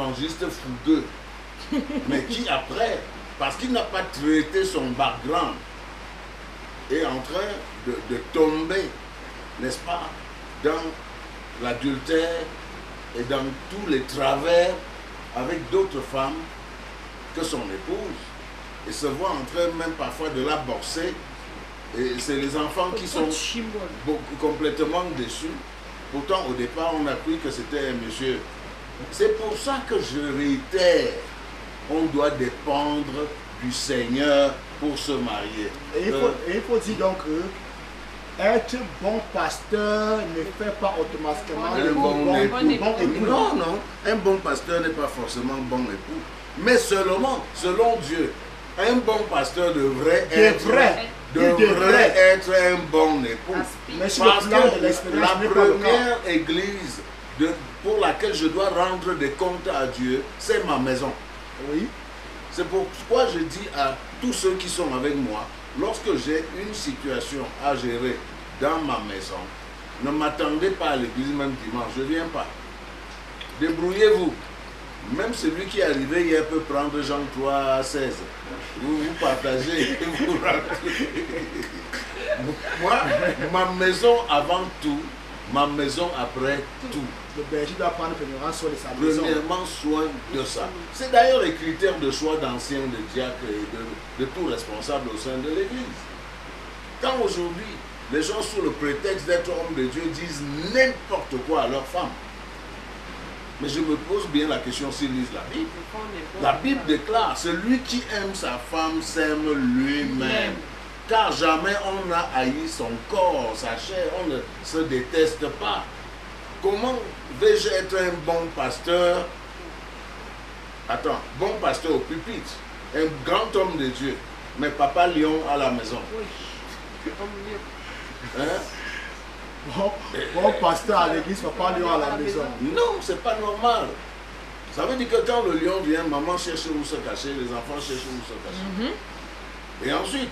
évangéliste fougueux, mais qui après, parce qu'il n'a pas traité son background, est en train de tomber, n'est-ce pas, dans l'adultère et dans tous les travers avec d'autres femmes que son épouse, et se voit en train même parfois de la borser. Et c'est les enfants qui sont complètement déçus. Pourtant, au départ, on a cru que c'était un monsieur. C'est pour ça que je réitère, on doit dépendre du Seigneur pour se marier. Et il faut dire donc que être bon pasteur ne fait pas automatiquement un bon époux. Non, non, un bon pasteur n'est pas forcément bon époux. Mais seulement, selon Dieu, un bon pasteur devrait être un bon époux. Mais si parce le plan que de l'expérience la n'est pas le première église pour laquelle je dois rendre des comptes à Dieu, c'est ma maison. Oui. C'est pourquoi je dis à tous ceux qui sont avec moi, lorsque j'ai une situation à gérer dans ma maison, ne m'attendez pas à l'église même dimanche, je ne viens pas. Débrouillez-vous. Même celui qui est arrivé hier peut prendre Jean 3, 16. Vous partagez et vous rentrez. Moi, ma maison avant tout, ma maison après tout. Le berger doit prendre premièrement soin de sa maison. Premièrement soin de ça. C'est d'ailleurs les critères de choix d'anciens, de diacres et de tout responsable au sein de l'église. Quand aujourd'hui, les gens sous le prétexte d'être hommes de Dieu disent n'importe quoi à leurs femmes. Mais je me pose bien la question s'ils lisent la Bible. La Bible déclare, celui qui aime sa femme s'aime lui-même. Car jamais on n'a haï son corps, sa chair, on ne se déteste pas. Comment vais-je être un bon pasteur? Attends, bon pasteur au pupitre, un grand homme de Dieu, mais papa lion à la maison. Hein? Bon pasteur à l'église, papa lion à la maison. Non, c'est pas normal. Ça veut dire que quand le lion vient, maman cherche où se cacher, les enfants cherchent où se cacher. Et ensuite,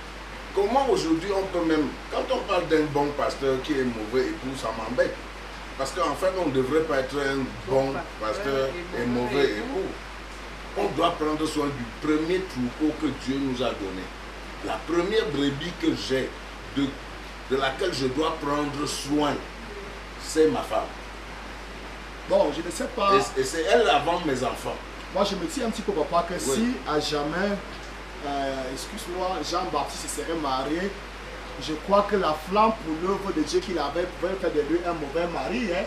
comment aujourd'hui on peut même, quand on parle d'un bon pasteur qui est mauvais époux, ça m'embête. Parce qu'en fait, on ne devrait pas être un bon pasteur et mauvais époux. On doit prendre soin du premier troupeau que Dieu nous a donné. La première brebis que j'ai, de laquelle je dois prendre soin, c'est ma femme. Bon, je ne sais pas. Et c'est elle avant mes enfants. Moi, je me dis un petit peu, papa, que Oui. si à jamais, excuse-moi, Jean-Baptiste se serait marié, je crois que la flamme pour l'œuvre de Dieu qu'il avait pouvait faire de lui un mauvais mari, hein?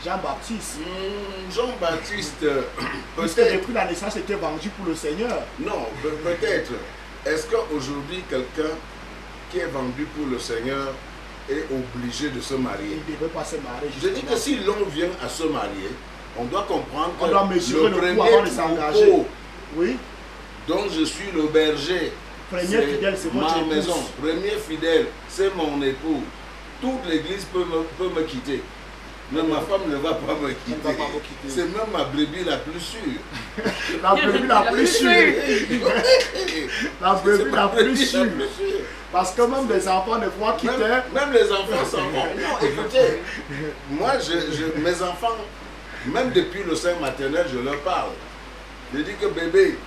Jean-Baptiste. Jean-Baptiste, Parce que peut-être. depuis la naissance, il était vendu pour le Seigneur. Non, peut-être. Est-ce qu'aujourd'hui, quelqu'un qui est vendu pour le Seigneur est obligé de se marier? Il ne devait pas se marier. Je dis que si l'on vient à se marier, on doit comprendre On que doit mesurer le coût avant de s'engager. troupeau Oui. dont je suis le berger, Premier fidèle, c'est votre ma épouse. maison. Premier fidèle, c'est mon époux. Toute l'église peut me quitter. Mais ma femme ne va pas me quitter. Elle ne va pas vous quitter. C'est même ma brebis la plus sûre. La brebis la plus sûre. La brebis la plus sûre. sûre. Parce que même les enfants ne voient quitter. Même les enfants s'en vont. Non, écoutez, moi, mes enfants, même depuis le sein maternel, je leur parle. Je dis que bébé,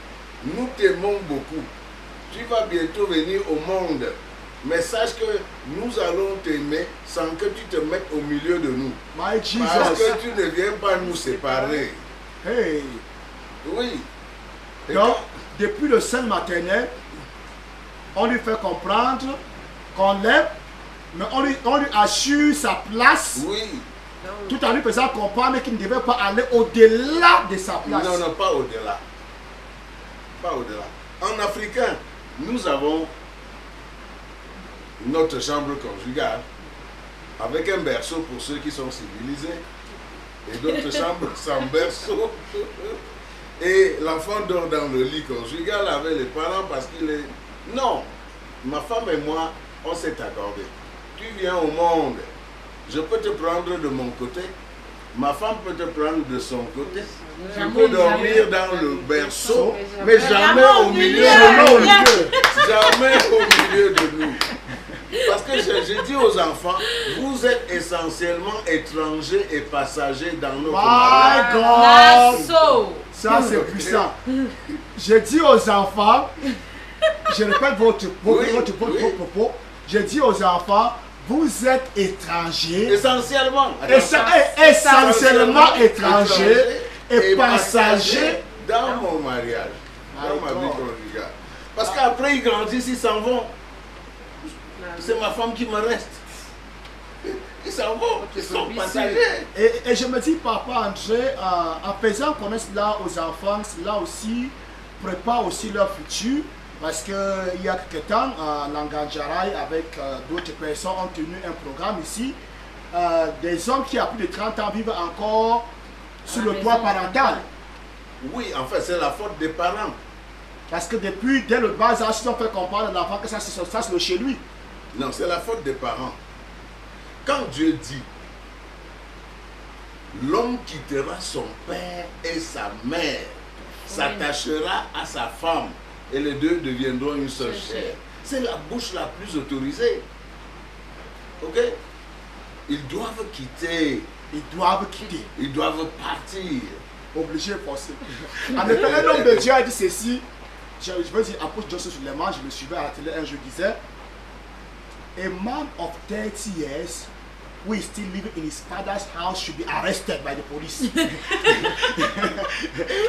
nous t'aimons beaucoup. Tu vas bientôt venir au monde. Mais sache que nous allons t'aimer sans que tu te mettes au milieu de nous. My Jesus. Parce que tu ne viens pas nous séparer. Hey. Oui. Et Donc, depuis le sein maternel, on lui fait comprendre qu'on l'aime, mais on lui assure sa place, oui. tout en lui faisant comprendre qu'il ne devait pas aller au-delà de sa place. Non, non, pas au-delà. Pas au-delà. En africain, nous avons notre chambre conjugale avec un berceau pour ceux qui sont civilisés et d'autres chambres sans berceau. Et l'enfant dort dans le lit conjugal avec les parents parce qu'il est... Non, ma femme et moi, on s'est accordé. Tu viens au monde, je peux te prendre de mon côté, ma femme peut te prendre de son côté. Tu peux dormir dans le berceau, mais jamais au milieu de nous. Jamais au milieu de nous. Parce que je dis aux enfants, vous êtes essentiellement étrangers et passagers dans notre mariage. My God! Ça, c'est puissant. Je dis aux enfants, je répète votre propos, je dis aux enfants, vous êtes étrangers. Essentiellement. Essentiellement étrangers et passagers dans mon mariage, dans ma vie conjugale. Parce qu'après, ils grandissent, ils s'en vont. C'est ma femme qui me reste. Ils s'en vont, ils sont passagers. Et je me dis, papa André, en faisant connaître cela aux enfants, cela aussi prépare aussi leur futur. Parce qu'il y a quelques temps, Langanjarai avec d'autres personnes ont tenu un programme ici. Des hommes qui, à plus de 30 ans, vivent encore sous le toit parental. Oui, en fait, c'est la faute des parents. Parce que depuis, dès le bas âge, ils ont fait comprendre à l'enfant que ça c'est le chez lui. Non, c'est la faute des parents. Quand Dieu dit, l'homme quittera son père et sa mère, s'attachera à sa femme, et les deux deviendront une seule chair. C'est la bouche la plus autorisée. Ok? Ils doivent quitter. Ils doivent quitter. Ils doivent partir. Obligé, forcé. En effet, un homme de Dieu a dit ceci. Je veux dire, apôtre Joseph Suleiman, je le suivais à la télé un jour, disait, a man of 30 years who is still living in his father's house should be arrested by the police.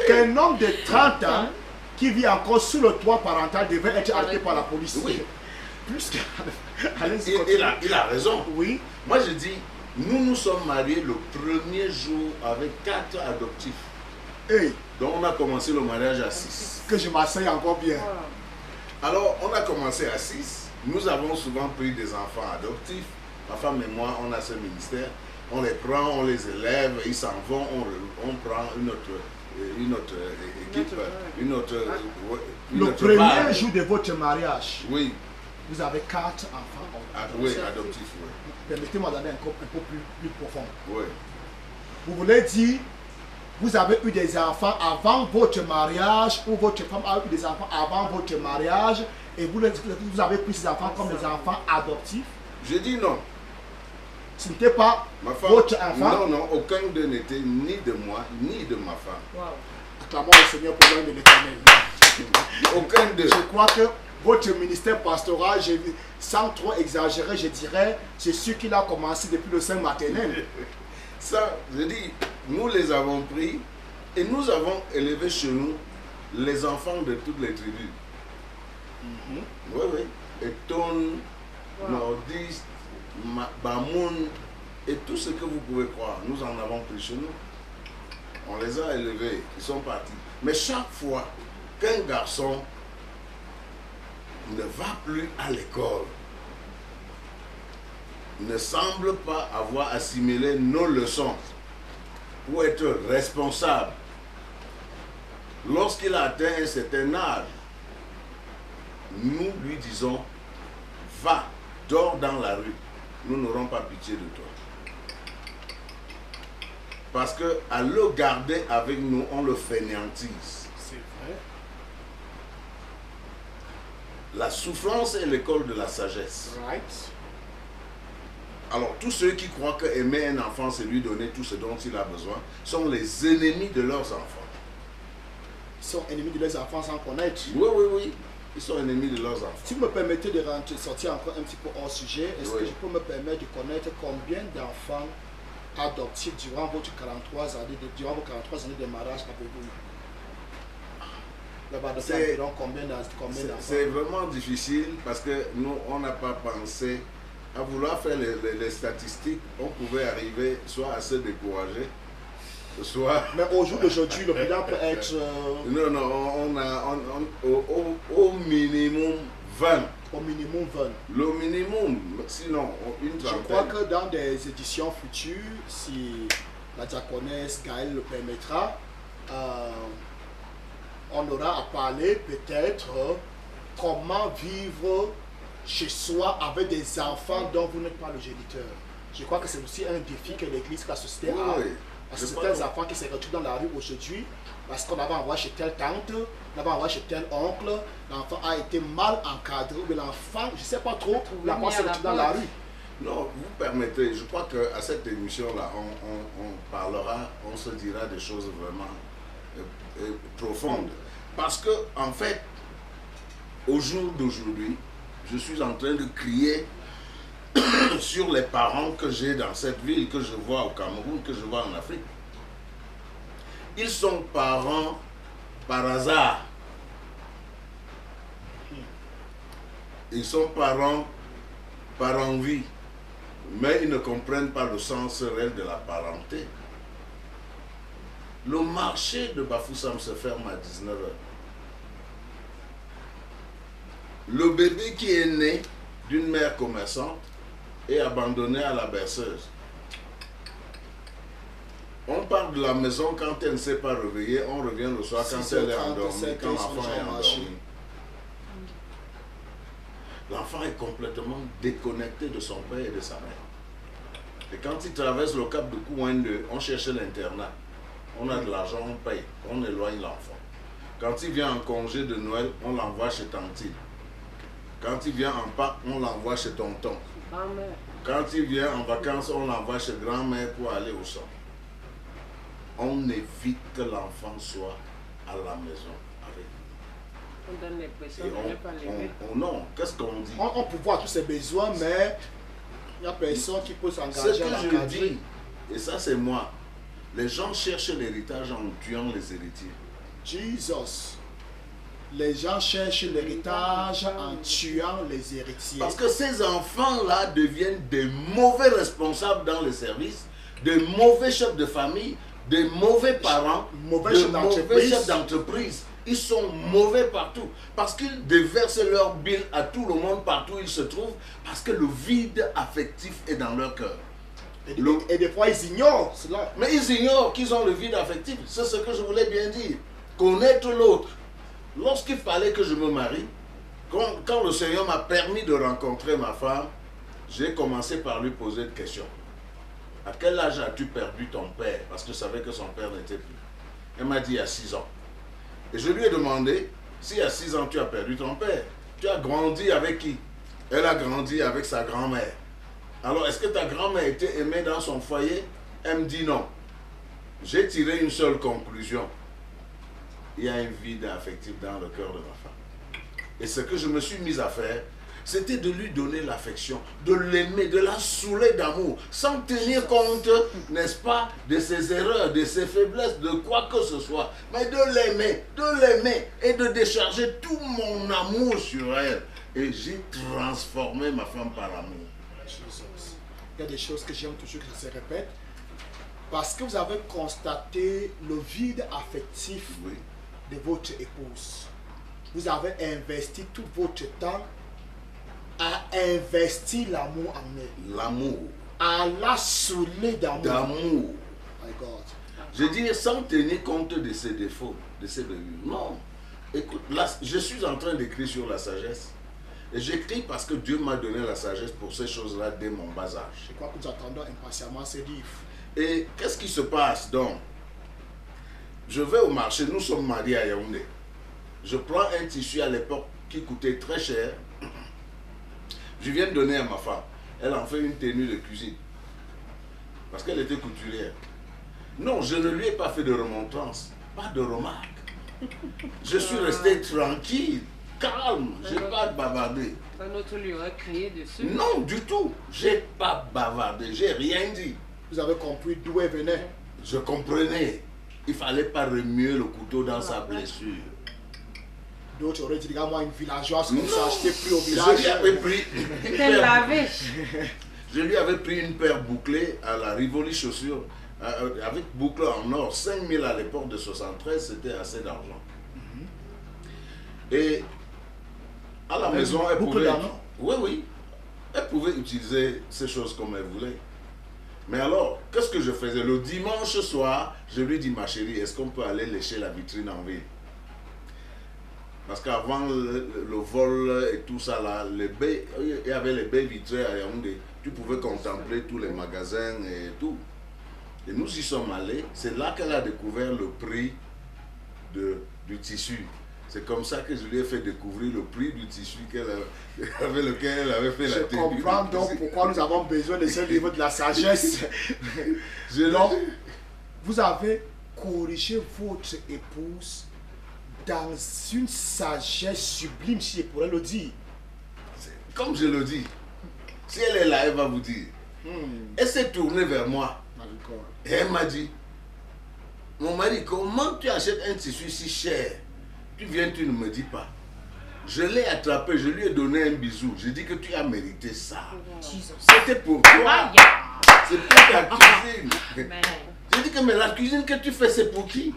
Qu'un homme de 30 ans qui vit encore sous le toit parental devait être arrêté par la police. Oui. Plus que... il a raison. Oui. Moi je dis, nous sommes mariés le premier jour avec 4 adoptifs. Hey. Donc on a commencé le mariage à 6. Que je m'asseye encore bien. Alors on a commencé à 6. Nous avons souvent pris des enfants adoptifs. Ma femme et moi, on a ce ministère. On les prend, on les élève, ils s'en vont, on prend une autre équipe, le premier jour de votre mariage, oui. Vous avez 4 enfants oui, adoptifs. Oui. Permettez-moi d'aller un peu plus profond. Oui. Vous voulez dire, vous avez eu des enfants avant votre mariage, ou votre femme a eu des enfants avant votre mariage, et vous avez pris ces enfants comme des enfants adoptifs? Je dis non. Ce n'était pas votre enfant? Non, aucun d'eux n'était ni de moi, ni de ma femme. Wow. Acclamons le Seigneur pour l'œuvre de l'Éternel. Aucun d'eux. Je crois que votre ministère pastoral, sans trop exagérer, je dirais, c'est ce qu'il a commencé depuis le sein maternel. Ça, je dis, nous les avons pris et nous avons élevé chez nous les enfants de toutes les tribus. Oui, oui. Eton, Nordiste, Bamoun et tout ce que vous pouvez croire. Nous en avons pris chez nous. On les a élevés, ils sont partis. Mais chaque fois qu'un garçon ne va plus à l'école, ne semble pas avoir assimilé nos leçons pour être responsable, lorsqu'il a atteint un certain âge, nous lui disons, va, dors dans la rue, nous n'aurons pas pitié de toi. Parce qu'à le garder avec nous, on le fainéantise. C'est vrai. La souffrance est l'école de la sagesse. Right. Alors, tous ceux qui croient que aimer un enfant, c'est lui donner tout ce dont il a besoin, sont les ennemis de leurs enfants. Ils sont ennemis de leurs enfants sans connaître. Oui, oui, oui. Ils sont ennemis de leurs enfants. Si vous me permettez de sortir encore un petit peu hors sujet, est-ce que je peux me permettre de connaître combien d'enfants adoptifs durant vos 43 années de mariage avez-vous? C'est vraiment difficile parce que nous, on n'a pas pensé à vouloir faire les statistiques. On pouvait arriver soit à se décourager, soit... Mais au jour d'aujourd'hui, le bilan peut être... Non, on a au minimum 20. Au minimum 20. Le minimum, sinon une trentaine. Je crois que dans des éditions futures, si la diaconesse Gaëlle le permettra, on aura à parler peut-être comment vivre chez soi avec des enfants dont vous n'êtes pas le géniteur. Je crois que c'est aussi un défi que l'Église, que la société a. Oui. Parce que certains enfants qui se retrouvent dans la rue aujourd'hui, parce qu'on avait envoyé chez telle tante, on avait envoyé chez tel oncle, l'enfant a été mal encadré, mais l'enfant, je ne sais pas trop, l'enfant se retrouve dans la rue. Non, vous permettez, je crois qu'à cette émission-là, on parlera, on se dira des choses vraiment profonde. Parce que, en fait, au jour d'aujourd'hui, je suis en train de crier sur les parents que j'ai dans cette ville, que je vois au Cameroun, que je vois en Afrique. Ils sont parents par hasard. Ils sont parents par envie, mais ils ne comprennent pas le sens réel de la parenté. Le marché de Bafoussam se ferme à 19 h. Le bébé qui est né d'une mère commerçante est abandonné à la berceuse. On part de la maison quand elle ne s'est pas réveillée, on revient le soir quand elle est endormie, quand l'enfant est endormi. L'enfant est complètement déconnecté de son père et de sa mère. Et quand il traverse le cap de Kouende, on cherche l'internat. On a de l'argent, on paye, on éloigne l'enfant. Quand il vient en congé de Noël, on l'envoie chez Tantine. Quand il vient en Pâques, on l'envoie chez Tonton. Quand il vient en vacances, on l'envoie chez grand-mère pour aller au champ. On évite que l'enfant soit à la maison avec nous. On donne l'impression de ne pas l'aimer. Non, qu'est-ce qu'on dit? On peut voir tous ses besoins, mais il n'y a personne qui peut s'engager. Ce que je dis, et ça c'est moi, les gens cherchent l'héritage en tuant les héritiers. Jesus. Les gens cherchent l'héritage en tuant les héritiers. Parce que ces enfants-là deviennent des mauvais responsables dans les services, des mauvais chefs de famille, des mauvais parents, mauvais chefs d'entreprise. Ils sont mauvais partout. Parce qu'ils déversent leur bile à tout le monde, partout où ils se trouvent, parce que le vide affectif est dans leur cœur. Et des fois, ils ignorent cela. Mais ils ignorent qu'ils ont le vide affectif. C'est ce que je voulais bien dire. Connaître l'autre. Lorsqu'il fallait que je me marie, quand le Seigneur m'a permis de rencontrer ma femme, j'ai commencé par lui poser une question. À quel âge as-tu perdu ton père? Parce que je savais que son père n'était plus. Elle m'a dit à 6 ans. Et je lui ai demandé, si à 6 ans tu as perdu ton père, tu as grandi avec qui? Elle a grandi avec sa grand-mère. Alors, est-ce que ta grand-mère était aimée dans son foyer? Elle me dit non. J'ai tiré une seule conclusion. Il y a un vide affectif dans le cœur de ma femme. Et ce que je me suis mis à faire, c'était de lui donner l'affection, de l'aimer, de la saouler d'amour, sans tenir compte, n'est-ce pas, de ses erreurs, de ses faiblesses, de quoi que ce soit, mais de l'aimer et de décharger tout mon amour sur elle. Et j'ai transformé ma femme par l'amour. Il y a des choses que j'aime toujours que ça se répète. Parce que vous avez constaté le vide affectif de votre épouse. Vous avez investi tout votre temps à investir l'amour en elle. L'amour. À la saouler d'amour. D'amour. My God. Je dis sans tenir compte de ses défauts, de ses défauts. Non. Écoute, là, je suis en train d'écrire sur la sagesse. Et j'écris parce que Dieu m'a donné la sagesse pour ces choses-là dès mon bas âge. Je crois que nous attendons impatiemment ces livres. Et qu'est-ce qui se passe donc? Je vais au marché, nous sommes mariés à Yaoundé. Je prends un tissu à l'époque qui coûtait très cher. Je viens de donner à ma femme. Elle en fait une tenue de cuisine. Parce qu'elle était couturière. Non, je ne lui ai pas fait de remontrance. Pas de remarque. Je suis resté tranquille, calme. Je n'ai pas bavardé. Un autre lui aurait crié dessus. Non, du tout. Je n'ai pas bavardé. Je n'ai rien dit. Vous avez compris d'où elle venait. Je comprenais. Il ne fallait pas remuer le couteau dans sa blessure. D'autres auraient dit, regarde-moi une villageoise comme ça, je t'ai pris au village. Je lui avais pris je lui avais pris une paire bouclée à la Rivoli chaussure, avec boucle en or, 5 000 à l'époque de 73, c'était assez d'argent. Et à la maison, elle pouvait... Oui. Elle pouvait utiliser ces choses comme elle voulait. Mais alors, qu'est-ce que je faisais? Le dimanche soir, je lui dis, ma chérie, est-ce qu'on peut aller lécher la vitrine en ville? Parce qu'avant le vol et tout ça, là, il y avait les baies vitrées à Yaoundé. Tu pouvais contempler tous les magasins et tout. Et nous y sommes allés. C'est là qu'elle a découvert le prix du tissu. C'est comme ça que je lui ai fait découvrir le prix du tissu avec lequel elle avait fait la tenue. Je comprends donc pourquoi nous avons besoin de ce livre de la sagesse. Donc, vous avez corriger votre épouse dans une sagesse sublime, si je pourrais le dire. Comme je le dis, si elle est là, elle va vous dire. Elle s'est tournée vers moi. Et elle m'a dit, mon mari, comment tu achètes un tissu si cher? Tu viens, tu ne me dis pas. Je l'ai attrapé, je lui ai donné un bisou. Je dis que tu as mérité ça. C'était pour toi. C'est pour ta cuisine. Je dis que mais la cuisine que tu fais, c'est pour qui?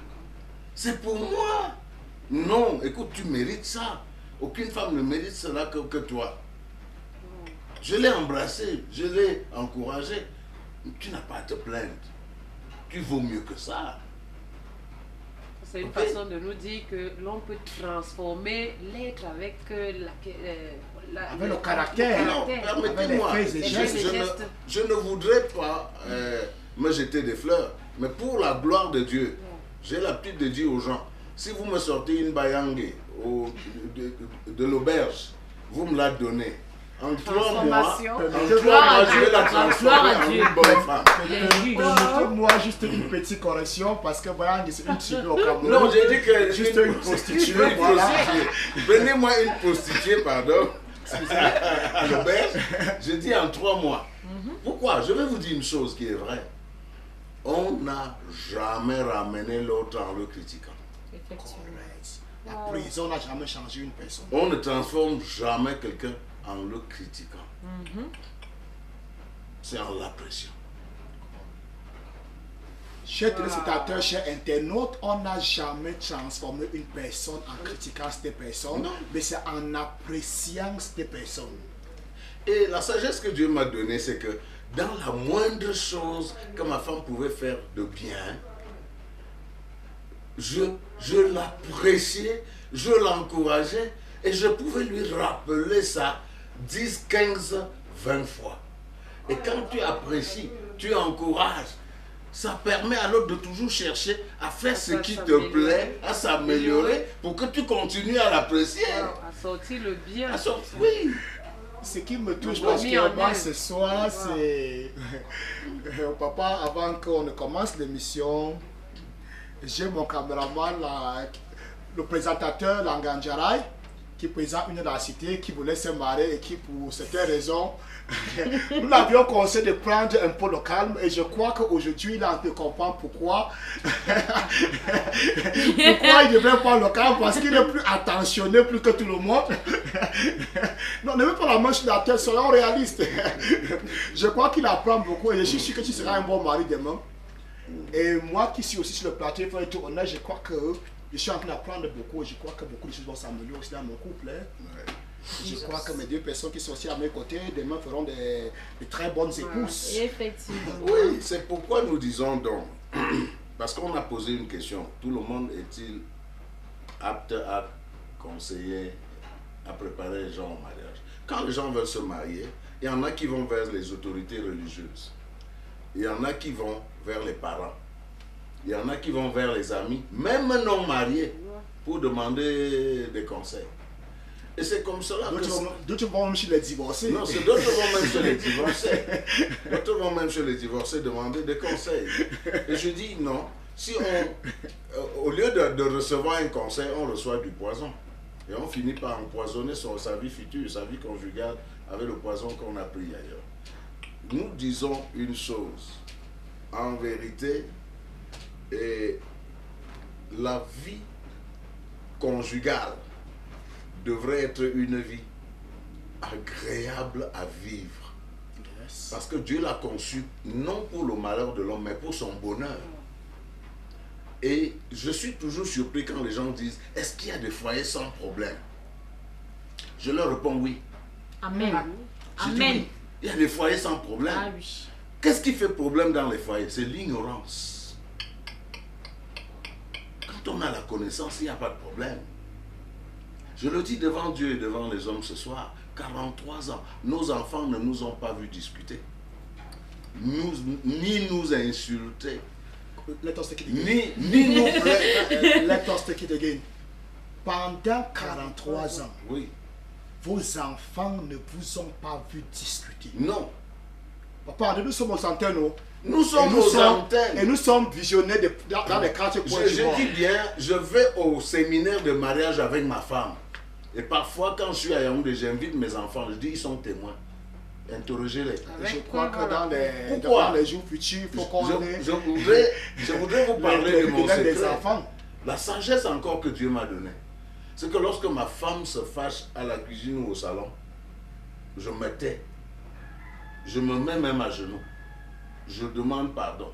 C'est pour moi. Non, écoute, tu mérites ça. Aucune femme ne mérite cela que toi. Je l'ai embrassé, je l'ai encouragé. Tu n'as pas à te plaindre. Tu vaux mieux que ça. C'est une façon de nous dire que l'on peut transformer l'être avec avec le caractère. Non, permettez-moi. Je ne voudrais pas me jeter des fleurs, mais pour la gloire de Dieu, j'ai l'habitude de dire aux gens, si vous me sortez une bayangé de l'auberge, vous me la donnez. En 3 mois, je vais la transformer en une bonne femme. Permettez-moi juste une petite correction parce que bayangé c'est une tuile au Cameroun. Non, j'ai dit que juste une prostituée. Voilà. Prenez-moi une prostituée, pardon. À l'auberge, je dis en 3 mois. Pourquoi? Je vais vous dire une chose qui est vraie. On n'a jamais ramené l'autre en le critiquant. Effectivement. La prison n'a jamais changé une personne. On ne transforme jamais quelqu'un en le critiquant. C'est en l'appréciant. Chers téléspectateurs, chers internautes, on n'a jamais transformé une personne en critiquant cette personne, non. Mais c'est en appréciant cette personne. Et la sagesse que Dieu m'a donnée, c'est que dans la moindre chose que ma femme pouvait faire de bien, je l'appréciais, je l'encourageais et je pouvais lui rappeler ça 10, 15, 20 fois. Et quand tu apprécies, tu encourages, ça permet à l'autre de toujours chercher à faire ce qui te plaît, à s'améliorer pour que tu continues à l'apprécier. À sortir le bien. Oui. Ce qui me touche particulièrement ce soir, c'est papa, avant qu'on ne commence l'émission, j'ai mon caméraman, le présentateur Langanjarai, qui présente une de la cité, qui voulait se marier et qui, pour certaines raisons, nous l'avions conseillé de prendre un peu le calme. Et je crois qu'aujourd'hui, là, on comprend pourquoi. Pourquoi il devait prendre le calme, parce qu'il est plus attentionné plus que tout le monde. Non, ne mets pas la main sur la tête, soyons réalistes. Je crois qu'il apprend beaucoup et je suis sûr que tu seras un bon mari demain. Et moi qui suis aussi sur le plateau, il faut être honnête, je crois que je suis en train d'apprendre beaucoup et je crois que beaucoup de choses vont s'améliorer aussi dans mon couple. Je crois que mes 2 personnes qui sont aussi à mes côtés, demain feront de très bonnes épouses. Effectivement. Oui, c'est pourquoi nous disons donc, parce qu'on a posé une question, tout le monde est-il apte à conseiller, à préparer les gens au mariage? Quand les gens veulent se marier, il y en a qui vont vers les autorités religieuses, il y en a qui vont vers les parents, il y en a qui vont vers les amis, même non mariés, pour demander des conseils. Et c'est comme cela. D'autres vont même chez les divorcés. Non, c'est d'autres vont même chez les divorcés. D'autres vont même chez les divorcés demander des conseils. Et je dis non. Si au lieu de recevoir un conseil, on reçoit du poison. Et on finit par empoisonner sa vie future, sa vie conjugale avec le poison qu'on a pris ailleurs. Nous disons une chose. En vérité, la vie conjugale devrait être une vie agréable à vivre. Yes. Parce que Dieu l'a conçu non pour le malheur de l'homme, mais pour son bonheur. Et je suis toujours surpris quand les gens disent, est-ce qu'il y a des foyers sans problème? Je leur réponds oui. Amen. Amen. Oui, il y a des foyers sans problème. Ah oui. Qu'est-ce qui fait problème dans les foyers? C'est l'ignorance. Quand on a la connaissance, il n'y a pas de problème. Je le dis devant Dieu et devant les hommes ce soir, 43 ans, nos enfants ne nous ont pas vu discuter, ni nous insulter, ni nous plaindre. Let us take it again. Pendant 43 ans, oui, vos enfants ne vous ont pas vu discuter. Non. Papa, nous sommes au centenaire, Nous sommes aux antennes. Et nous sommes visionnés dans les quartiers du monde. Je dis bien, je vais au séminaire de mariage avec ma femme. Et parfois, quand je suis à Yaoundé, j'invite mes enfants, je dis, ils sont témoins. Interrogez-les. Je crois que dans les jours futurs, il faut qu'on ait... Je voudrais vous parler de mon secret. Des enfants. La sagesse encore que Dieu m'a donnée. C'est que lorsque ma femme se fâche à la cuisine ou au salon, je me tais. Je me mets même à genoux. Je demande pardon.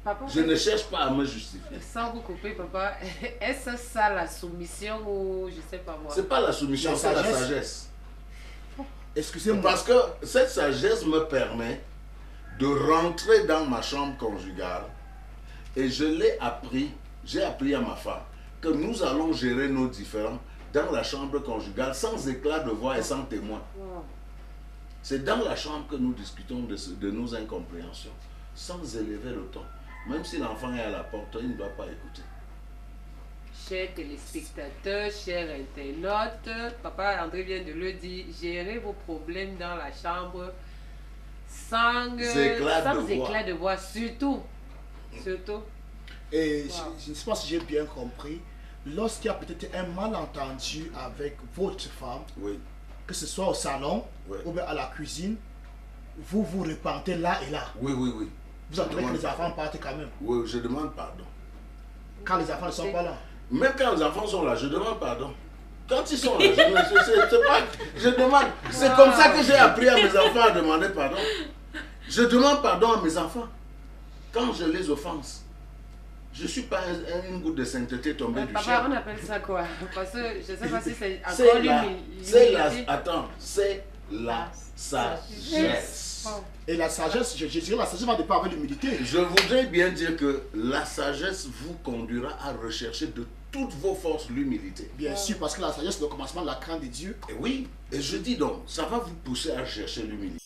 Papa, Je ne cherche pas à me justifier. sans vous couper, papa, est-ce ça la soumission ou je sais pas moi? C'est pas la soumission, c'est la sagesse. Excusez-moi. Parce que cette sagesse me permet de rentrer dans ma chambre conjugale et je l'ai appris, j'ai appris à ma femme que nous allons gérer nos différends dans la chambre conjugale sans éclat de voix et sans témoin. Wow. C'est dans la chambre que nous discutons de nos incompréhensions, sans élever le ton. Même si l'enfant est à la porte, il ne doit pas écouter. Chers téléspectateurs, chers internautes, papa André vient de le dire, gérez vos problèmes dans la chambre sans éclat de voix, surtout. Et je ne sais pas si j'ai bien compris, lorsqu'il y a peut-être un malentendu avec votre femme, oui, que ce soit au salon ou bien à la cuisine, vous vous repentez là et là. Oui. Vous attendez que les enfants partent quand même. Oui, je demande pardon. Quand les enfants ne sont pas là. Même quand les enfants sont là, je demande pardon. Quand ils sont là, je demande. C'est comme ça que j'ai appris à mes enfants à demander pardon. Je demande pardon à mes enfants. Quand je les offense, je ne suis pas une goutte de sainteté tombée du ciel. Papa, on appelle ça quoi? Parce que je ne sais pas si c'est encore l'humilité. Attends, c'est la sagesse. Et la sagesse, je dirais la sagesse va dépendre avec l'humilité. Je voudrais bien dire que la sagesse vous conduira à rechercher de toutes vos forces l'humilité. Bien sûr, parce que la sagesse, c'est le commencement de la crainte de Dieu. Et oui, et je dis donc, ça va vous pousser à chercher l'humilité.